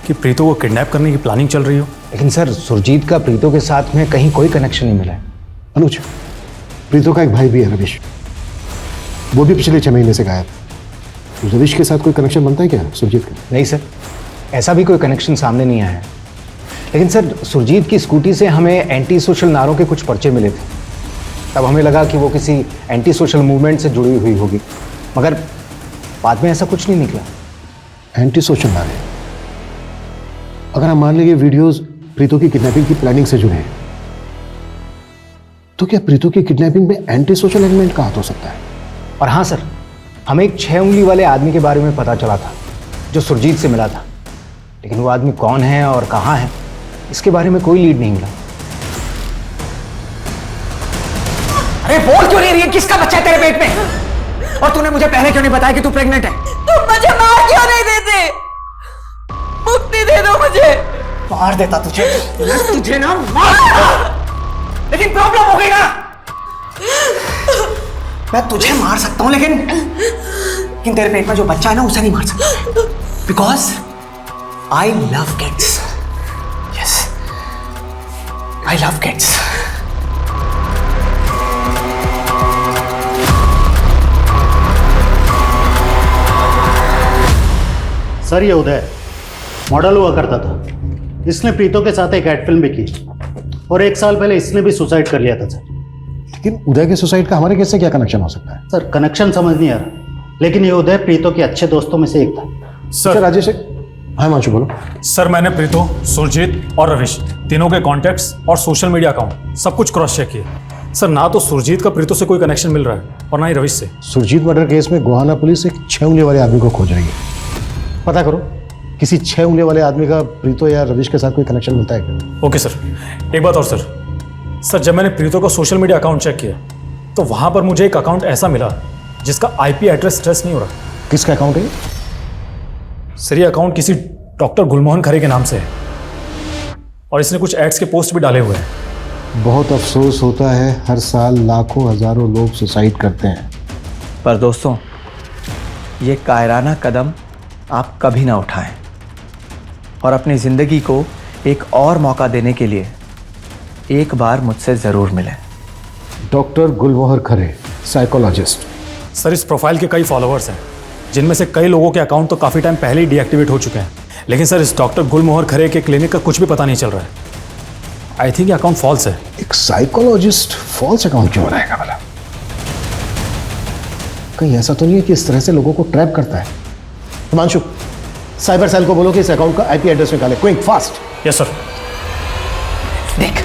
कि प्रीतो को किडनैप करने की प्लानिंग चल रही हो? लेकिन सर, सुरजीत का प्रीतो के साथ में कहीं कोई कनेक्शन नहीं मिला है। अनुज, प्रीतो का एक भाई भी है रविश, वो भी पिछले 6 महीने से गायब है। रविश के साथ कोई कनेक्शन बनता है क्या सुरजीत का? नहीं सर, ऐसा भी कोई कनेक्शन सामने नहीं आया है। लेकिन सर, सुरजीत की स्कूटी से हमें एंटी सोशल नारों के कुछ पर्चे मिले थे। तब हमें लगा कि वो किसी एंटी सोशल मूवमेंट से जुड़ी हुई होगी, मगर बाद में ऐसा कुछ नहीं निकला। एंटी सोशल नारे? अगर हम मान लें ये वीडियोस प्रीतो की किडनैपिंग की प्लानिंग से जुड़े हैं, तो क्या प्रीतो की किडनैपिंग में एंटी सोशल एलिमेंट का हाथ हो सकता है? और हाँ सर, हमें एक 6 उंगली वाले आदमी के बारे में पता चला था जो सुरजीत से मिला था, लेकिन वो आदमी कौन है और कहाँ है, इसके बारे में कोई लीड नहीं मिला। अरे बोल क्यों नहीं रही है? किसका बच्चा है तेरे पेट में? और तूने मुझे पहले क्यों नहीं बताया कि तू प्रेग्नेंट है? तुम मुझे मार क्यों नहीं देते? मुक्ति दे दो मुझे। मार देता तुझे, तुझे ना मार देता। लेकिन प्रॉब्लम हो गई ना, मैं तुझे मार सकता हूं लेकिन लेकिन तेरे पेट में जो बच्चा है ना उसे नहीं मार सकता, because I love kids. Yes, I love kids. Sir ये उदय मॉडल हुआ करता था। इसने प्रीतो के साथ एक एड फिल्म भी की और 1 साल पहले इसने भी सुसाइड कर लिया था सर। लेकिन उदय के सुसाइड का हमारे केस से क्या कनेक्शन हो सकता है? सर कनेक्शन समझ नहीं आ रहा, लेकिन ये उदय प्रीतो के अच्छे दोस्तों में से एक था। सर राजेश, हाँ मांशु बोलो। सर मैंने प्रीतो, सुरजीत और रविश तीनों के कॉन्टैक्ट्स और सोशल मीडिया अकाउंट सब कुछ क्रॉस चेक किया। सर ना तो सुरजीत का प्रीतो से कोई कनेक्शन मिल रहा है और ना ही रविश से। सुरजीत मर्डर केस में गोहाना पुलिस एक 6 उंगली वाले आदमी को खोज रही है। पता करो किसी 6 उंगली वाले आदमी का प्रीतो या रविश के साथ कोई कनेक्शन मिलता है क्या? Okay sir. एक बात और सर जब मैंने प्रीतो का सोशल मीडिया अकाउंट चेक किया तो वहां पर मुझे एक अकाउंट ऐसा मिला जिसका आईपी एड्रेस ट्रेस नहीं हो रहा। किसका अकाउंट है? सर ये अकाउंट किसी डॉक्टर गुलमोहन खरे के नाम से है और इसने कुछ एड्स के पोस्ट भी डाले हुए हैं। बहुत अफसोस होता है, हर साल लाखों हजारों लोग सुसाइड करते हैं। पर दोस्तों, ये कायराना कदम आप कभी ना उठाएं और अपनी जिंदगी को एक और मौका देने के लिए एक बार मुझसे जरूर मिलें। डॉक्टर गुलमोहर खरे, साइकोलॉजिस्ट। सर इस प्रोफाइल के कई फॉलोअर्स हैं जिनमें से कई लोगों के अकाउंट तो काफ़ी टाइम पहले ही डीएक्टिवेट हो चुके हैं, लेकिन सर इस डॉक्टर गुलमोहर खरे के क्लिनिक का कुछ भी पता नहीं चल रहा है। आई थिंक ये अकाउंट फॉल्स है। एक साइकोलॉजिस्ट फॉल्स अकाउंट क्यों बनाएगा भला? कहीं ऐसा तो नहीं है कि इस तरह से लोगों को ट्रैप करता है? हिमांशु, साइबर सेल को बोलो कि इस अकाउंट का आईपी एड्रेस निकाले, क्विक फास्ट। Yes sir. देख,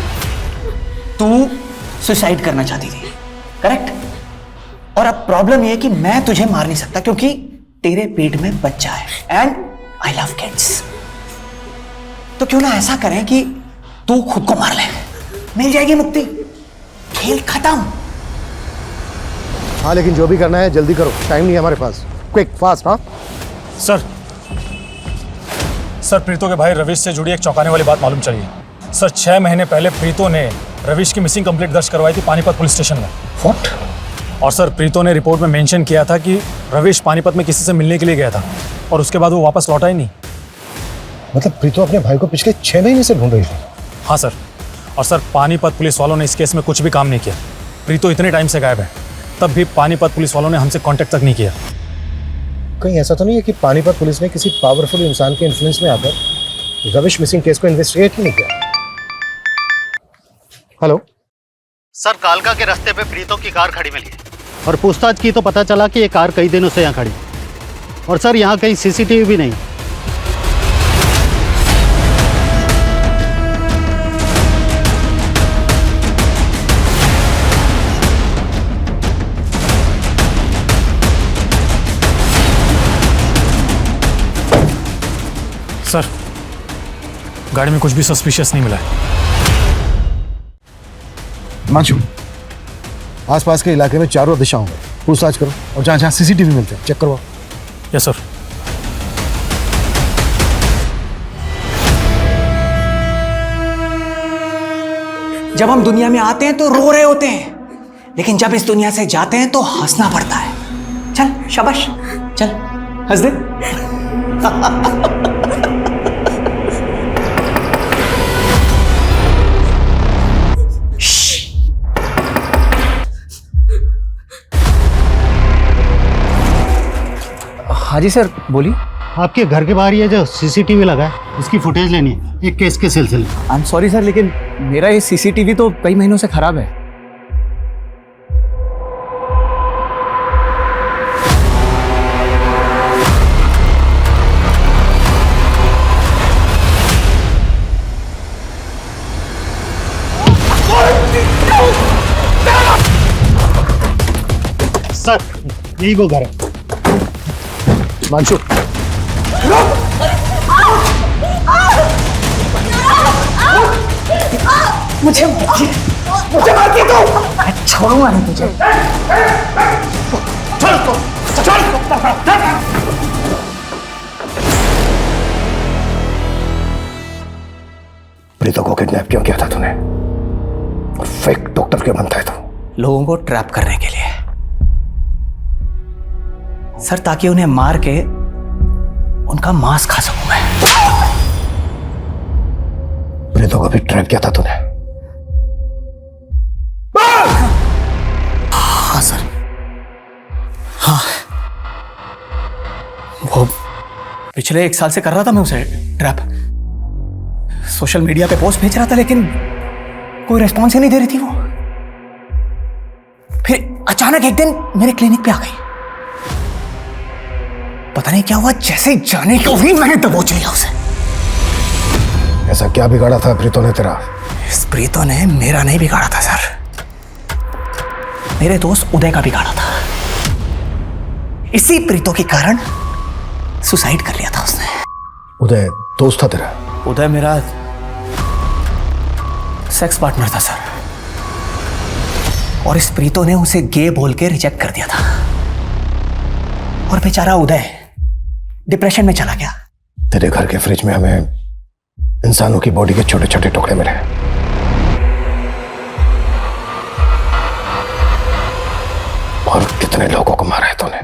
तू सुसाइड करना चाहती थी, करेक्ट? और अब प्रॉब्लम यह है कि मैं तुझे मार नहीं सकता क्योंकि तेरे पेट में बच्चा है एंड आई लव किड्स। तो क्यों ना ऐसा करें कि तू खुद को मार ले, मिल जाएगी मुक्ति, खेल खत्म। हाँ लेकिन जो भी करना है जल्दी करो, टाइम नहीं है हमारे पास, क्विक फास्ट। हाँ सर प्रीतो के भाई रविश से जुड़ी एक चौंकाने वाली बात मालूम चली है। सर 6 महीने पहले प्रीतो ने रविश की मिसिंग कंप्लेंट दर्ज करवाई थी पानीपत पुलिस स्टेशन में। व्हाट? और सर प्रीतो ने रिपोर्ट में मेंशन किया था कि रविश पानीपत में किसी से मिलने के लिए गया था और उसके बाद वो वापस लौटा ही नहीं। मतलब प्रीतो अपने भाई को पिछले 6 महीने से ढूंढ रही थी? हाँ सर। और सर पानीपत पुलिस वालों ने इस केस में कुछ भी काम नहीं किया। प्रीतो इतने टाइम से गायब है, तब भी पानीपत पुलिस वालों ने हमसे कांटेक्ट तक नहीं किया। कहीं ऐसा तो नहीं है कि पानीपत पुलिस ने किसी पावरफुल इंसान के इन्फ्लुएंस में आकर रविश मिसिंग केस को इन्वेस्टिगेट ही नहीं किया? हेलो सर, कालका के रास्ते पे प्रीतो की कार खड़ी मिली है और पूछताछ की तो पता चला कि ये कार कई दिनों से यहाँ खड़ी और सर यहाँ कहीं सीसीटीवी भी नहीं। सर गाड़ी में कुछ भी सस्पिशियस नहीं मिला है। हिमांशु, आसपास के इलाके में चारों दिशाओं में पूछताछ करो और जहाँ जहाँ सीसीटीवी मिलते हैं चेक करवाओ। Yes sir. जब हम दुनिया में आते हैं तो रो रहे होते हैं, लेकिन जब इस दुनिया से जाते हैं तो हंसना पड़ता है। चल शाबाश, चल हंस दे। हाँ जी सर, बोलिए। आपके घर के बाहर ये जो सीसीटीवी लगा है इसकी फुटेज लेनी है एक केस के सिलसिले में। आई एम सॉरी सर, लेकिन मेरा ये सीसीटीवी तो कई महीनों से खराब है। सर यही वो घर है। हिमांशु, मुझे मारती है तो छोड़ूंगा नहीं तुझे। प्रीतो को किडनैप क्यों किया था तूने? और फेक डॉक्टर क्यों बनता है तू? लोगों को ट्रैप करने के लिए। सर ताकि उन्हें मार के उनका मांस खा सकूं मैं। प्रीतो को भी ट्रैप किया था तूने? हाँ सर, हाँ। वो पिछले 1 साल से कर रहा था मैं उसे ट्रैप। सोशल मीडिया पे पोस्ट भेज रहा था लेकिन कोई रिस्पॉन्स ही नहीं दे रही थी वो। फिर अचानक एक दिन मेरे क्लिनिक पे आ गई। पता नहीं क्या हुआ, जैसे ही जाने को ही मैंने दबोच लिया उसे। ऐसा क्या बिगाड़ा था प्रीतो ने तेरा? इस प्रीतो ने मेरा नहीं बिगाड़ा था सर, मेरे दोस्त उदय का बिगाड़ा था। इसी प्रीतो के कारण सुसाइड कर लिया था उसने। उदय दोस्त था तेरा? उदय मेरा सेक्स पार्टनर था सर, और इस प्रीतो ने उसे गे बोल के रिजेक्ट कर दिया था, और बेचारा उदय डिप्रेशन में चला गया। तेरे घर के फ्रिज में हमें इंसानों की बॉडी के छोटे छोटे टुकड़े मिले। और कितने लोगों को मारा है तूने?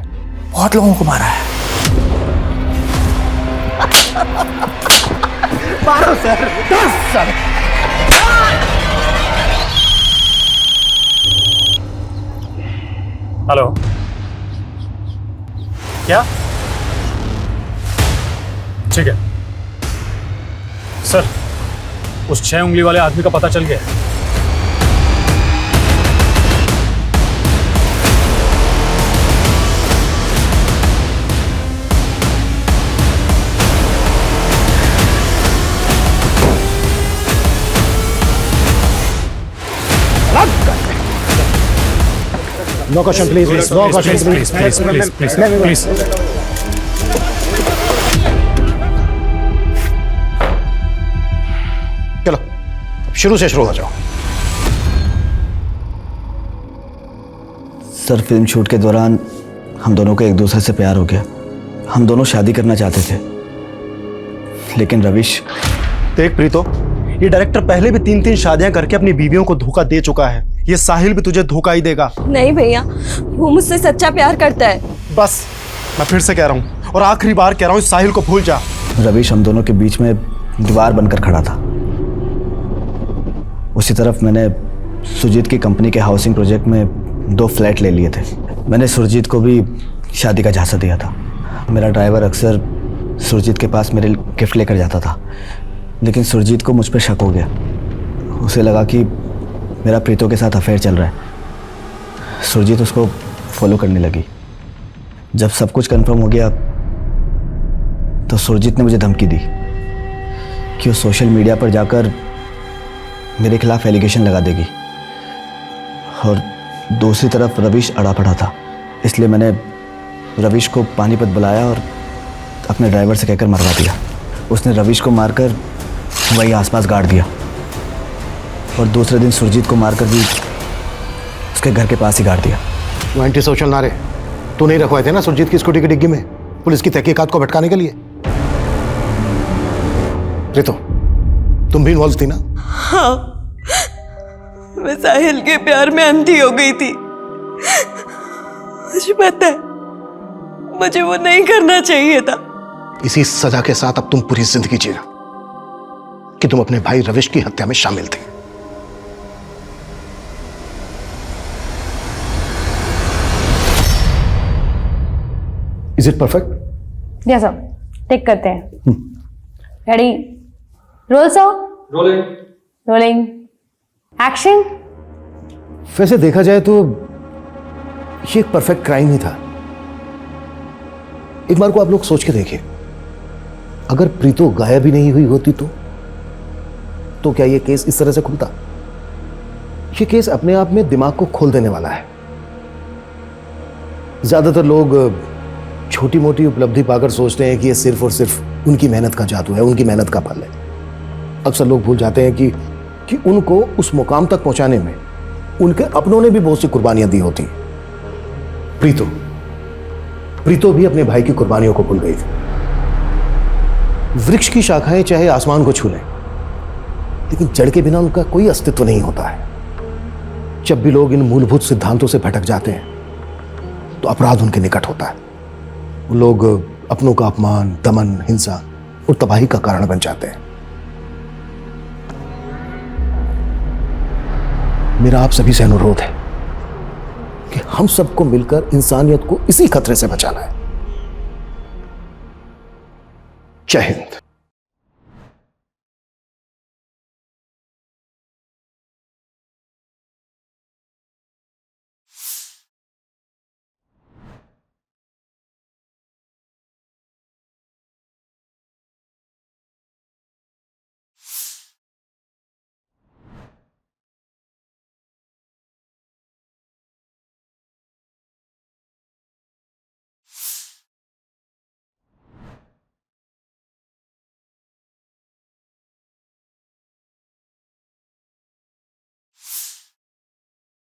बहुत लोगों को मारा है। मारो सर, 10 सर। हेलो, क्या? ठीक है सर, उस 6 उंगली वाले आदमी का पता चल गया। No question, please. No question, please. Please. चलो, शुरू से शुरू हो जाओ। सर, फिल्म शूट के दौरान हम दोनों को एक दूसरे से प्यार हो गया। हम दोनों शादी करना चाहते थे, लेकिन रविश। देख प्रीतो, ये डायरेक्टर पहले भी 3-3 शादियां करके अपनी बीवियों को धोखा दे चुका है। ये साहिल भी तुझे धोखा ही देगा। नहीं भैया, वो मुझसे सच्चा प्यार करता है। बस, मैं फिर से कह रहा हूँ और आखिरी बार कह रहा हूँ, इस साहिल को भूल जा। रविश हम दोनों के बीच में दीवार बनकर खड़ा था। उसी तरफ मैंने सुरजीत की कंपनी के हाउसिंग प्रोजेक्ट में 2 फ्लैट ले लिए थे। मैंने सुरजीत को भी शादी का झांसा दिया था। मेरा ड्राइवर अक्सर सुरजीत के पास मेरे गिफ्ट लेकर जाता था, लेकिन सुरजीत को मुझ पर शक हो गया। उसे लगा कि मेरा प्रीतो के साथ अफेयर चल रहा है। सुरजीत उसको फॉलो करने लगी। जब सब कुछ कंफर्म हो गया तो सुरजीत ने मुझे धमकी दी कि वो सोशल मीडिया पर जाकर मेरे खिलाफ एलिगेशन लगा देगी। और दूसरी तरफ रविश अड़ा पड़ा था, इसलिए मैंने रविश को पानीपत बुलाया और अपने ड्राइवर से कहकर मरवा दिया। उसने रविश को मारकर वही आसपास गाड़ दिया, और दूसरे दिन सुरजीत को मारकर भी उसके घर के पास ही गाड़ दिया। वो एंटी सोशल नारे तू नहीं रखवाए थे ना सुरजीत की स्कूटी की डिग्गी में, पुलिस की तहकीकात को भटकाने के लिए? प्रीतो, तुम भी इन्वॉल्व थी ना? हाँ, मैं साहिल के प्यार में अंधी हो गई थी। मुझे पता है, मुझे वो नहीं करना चाहिए था। इसी सजा के साथ अब तुम पूरी जिंदगी जीना कि तुम अपने भाई रविश की हत्या में शामिल थे। Is it perfect? Yes sir, take करते हैं। Ready, roll sir. Rolling action. वैसे देखा जाए तो ये एक परफेक्ट क्राइम ही था। एक बार को आप लोग सोच के देखिए, अगर प्रीतो गायब ही नहीं हुई होती तो क्या ये केस इस तरह से खुलता? ये केस अपने आप में दिमाग को खोल देने वाला है। ज्यादातर लोग छोटी मोटी उपलब्धि पाकर सोचते हैं कि ये सिर्फ और सिर्फ उनकी मेहनत का जादू है, उनकी मेहनत का फल है। अक्सर लोग भूल जाते हैं कि उनको उस मुकाम तक पहुंचाने में उनके अपनों ने भी बहुत सी कुर्बानियां दी होती। प्रीतो भी अपने भाई की कुर्बानियों को भूल गई थी। वृक्ष की शाखाएं चाहे आसमान को छू लें, लेकिन जड़ के बिना उनका कोई अस्तित्व नहीं होता है। जब भी लोग इन मूलभूत सिद्धांतों से भटक जाते हैं तो अपराध उनके निकट होता है। वो लोग अपनों का अपमान, दमन, हिंसा और तबाही का कारण बन जाते हैं। मेरा आप सभी से अनुरोध है कि हम सबको मिलकर इंसानियत को इसी खतरे से बचाना है। जय हिंद।